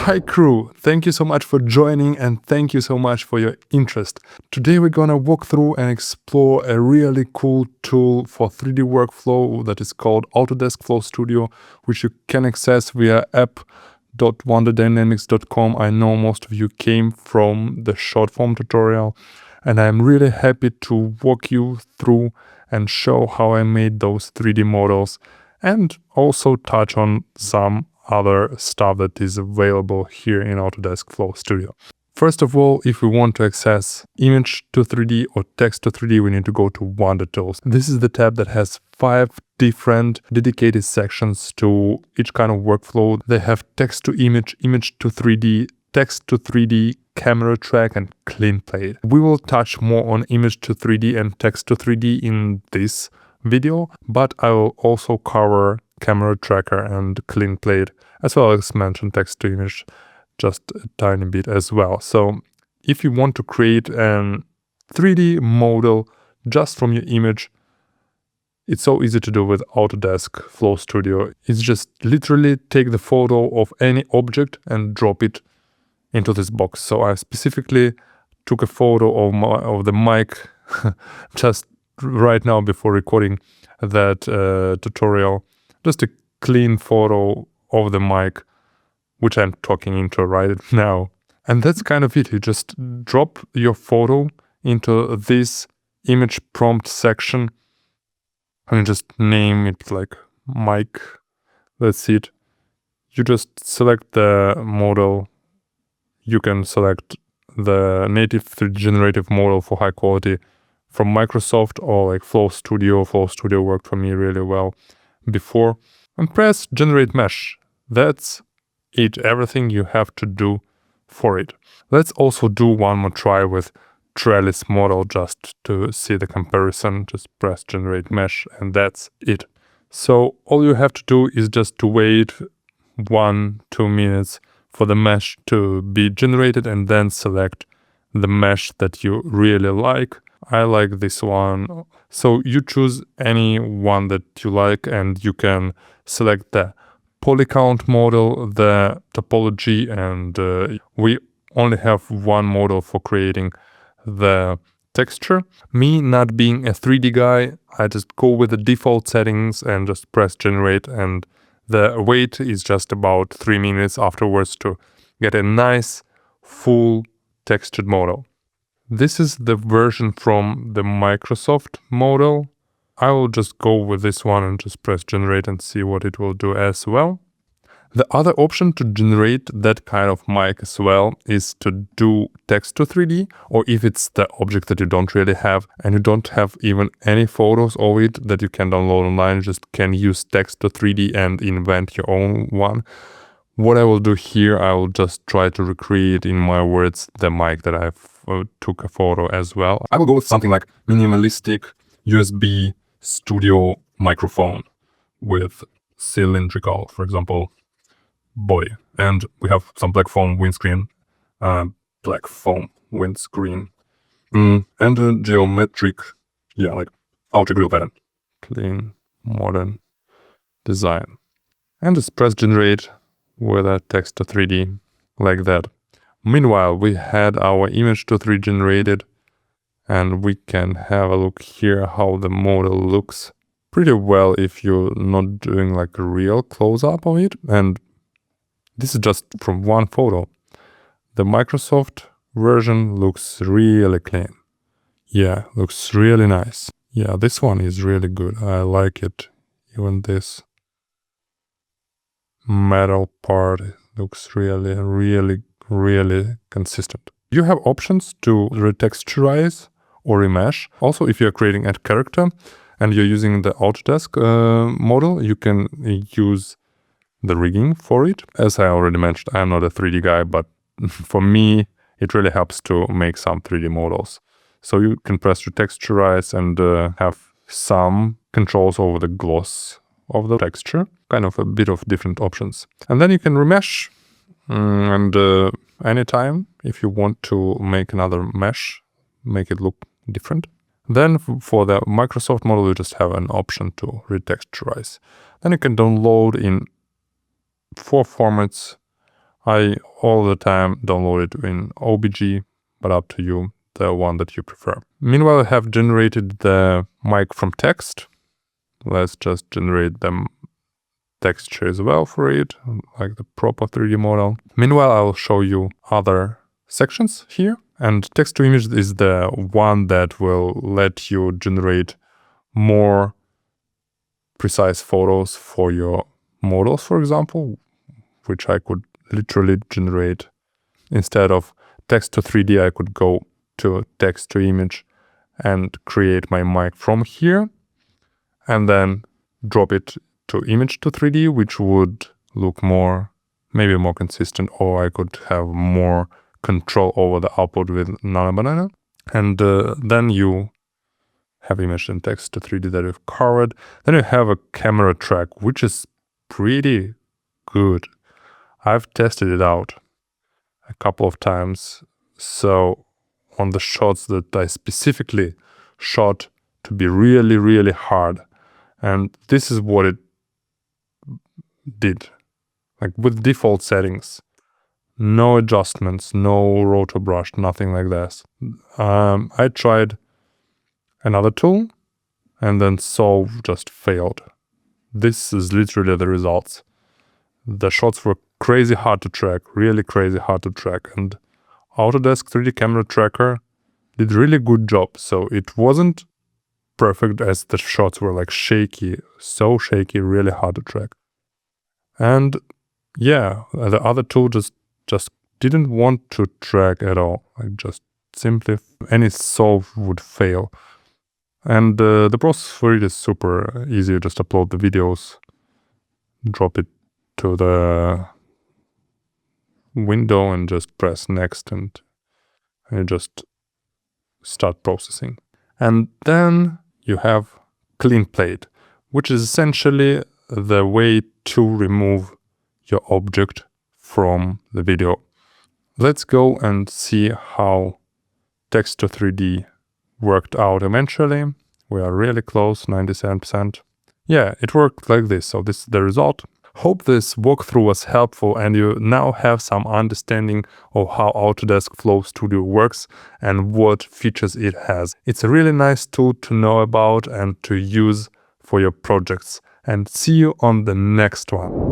Hi crew, thank you so much for joining and thank you so much for your interest. Today we're gonna walk through and explore a really cool tool for 3D workflow that is called Autodesk Flow Studio, which you can access via app.wonderdynamics.com. I know most of you came from the short form tutorial, and I'm really happy to walk you through and show how I made those 3D models and also touch on some other stuff that is available here in Autodesk Flow Studio. First of all, if we want to access image to 3D or text to 3D, we need to go to Wonder Tools. This is the tab that has 5 different dedicated sections to each kind of workflow. They have text to image, image to 3D, text to 3D, camera track, and clean plate. We will touch more on image to 3D and text to 3D in this video, but I will also cover camera tracker and clean plate, as well as mention text to image just a tiny bit as well. So if you want to create a 3D model just from your image, it's so easy to do with Autodesk Flow Studio. It's just literally take the photo of any object and drop it into this box. So I specifically took a photo of the mic just right now before recording that tutorial. Just a clean photo of the mic, which I'm talking into right now. And that's kind of it. You just drop your photo into this image prompt section and you just name it like mic. That's it. You just select the model. You can select the native 3D generative model for high quality from Microsoft or like Flow Studio. Flow Studio worked for me really well before, and press generate mesh. That's it, everything you have to do for it. Let's also do one more try with trellis model just to see the comparison. Just press generate mesh and that's it. So all you have to do is just to wait 1-2 minutes for the mesh to be generated and then select the mesh that you really like. I like this one. So you choose any one that you like and you can select the polycount model, the topology, and we only have one model for creating the texture. Me not being a 3D guy, I just go with the default settings and just press generate, and the wait is just about 3 minutes afterwards to get a nice full textured model. This is the version from the Microsoft model. I will just go with this one and just press generate and see what it will do as well. The other option to generate that kind of mic as well is to do text to 3D, or if it's the object that you don't really have and you don't have even any photos of it that you can download online, you just can use text to 3D and invent your own one. What I will do here, I will just try to recreate in my words the mic that I've took a photo as well. I will go with something like minimalistic USB studio microphone with cylindrical, for example, body. And we have some black foam windscreen, and a a geometric, like outer grill pattern. Clean, modern design. And just press generate with a text to 3D like that. Meanwhile, we had our image to 3D generated, and we can have a look here how the model looks pretty well if you're not doing like a real close-up of it. And this is just from one photo. The Microsoft version looks really clean. Yeah, looks really nice. Yeah, this one is really good. I like it. Even this metal part looks really consistent. You have options to retexturize or remesh. Also, if you're creating a character and you're using the Autodesk model, you can use the rigging for it. As I already mentioned, I'm not a 3D guy, but for me, it really helps to make some 3D models. So you can press retexturize and have some controls over the gloss of the texture, kind of a bit of different options. And then you can remesh, and anytime if you want to make another mesh, make it look different. Then for the Microsoft model, you just have an option to retexturize. Then you can download in 4 formats. I all the time download it in OBG, but up to you, the one that you prefer. Meanwhile, I have generated the mic from text. Let's just generate the texture as well for it, like the proper 3D model. Meanwhile, I'll show you other sections here. And text to image is the one that will let you generate more precise photos for your models, for example, which I could literally generate. Instead of text to 3D, I could go to text to image and create my mic from here and then drop it to image to 3D, which would look maybe more consistent, or I could have more control over the output with Nano Banana. And then you have image and text to 3D that you've covered. Then you have a camera track, which is pretty good. I've tested it out a couple of times. So on the shots that I specifically shot to be really, really hard. And this is what it did. Like with default settings, no adjustments, no roto brush, nothing like this. I tried another tool and then Solve just failed. This is literally the results. The shots were crazy hard to track, really crazy hard to track, and Autodesk 3D Camera Tracker did really good job. So it wasn't perfect as the shots were like shaky, so shaky, really hard to track. And yeah, the other tool just didn't want to track at all. Like just simply any solve would fail. And the process for it is super easy. You just upload the videos, drop it to the window and just press next and you just start processing. And then you have clean plate, which is essentially the way to remove your object from the video. Let's go and see how text to 3D worked out eventually. We are really close, 97%. Yeah, it worked like this, so this is the result. Hope this walkthrough was helpful and you now have some understanding of how Autodesk Flow Studio works and what features it has. It's a really nice tool to know about and to use for your projects. And see you on the next one.